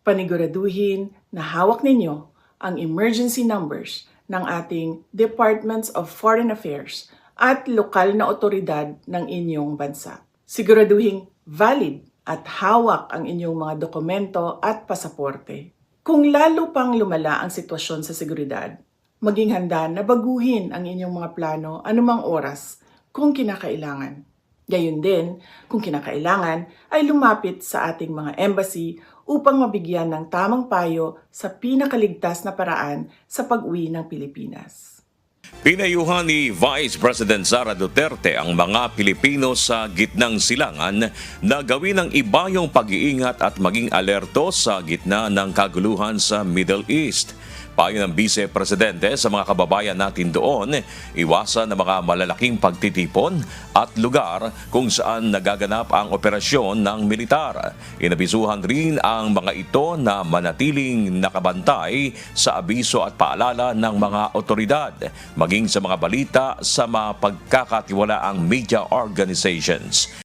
Paniguraduhin na hawak ninyo ang emergency numbers ng ating Departments of Foreign Affairs at lokal na otoridad ng inyong bansa. Siguraduhin valid at hawak ang inyong mga dokumento at pasaporte. Kung lalo pang lumala ang sitwasyon sa seguridad, maging handa na baguhin ang inyong mga plano anumang oras kung kinakailangan. Gayon din, kung kinakailangan, ay lumapit sa ating mga embassy upang mabigyan ng tamang payo sa pinakaligtas na paraan sa pag-uwi ng Pilipinas. Pinayuhan ni Vice President Sara Duterte ang mga Pilipino sa gitnang silangan na gawin ng iba yung pag-iingat at maging alerto sa gitna ng kaguluhan sa Middle East. Payo ng Vice Presidente sa mga kababayan natin doon, iwasan ng mga malalaking pagtitipon at lugar kung saan nagaganap ang operasyon ng militar. Inabisuhan rin ang mga ito na manatiling nakabantay sa abiso at paalala ng mga otoridad, maging sa mga balita sa mapagkakatiwalaang media organizations.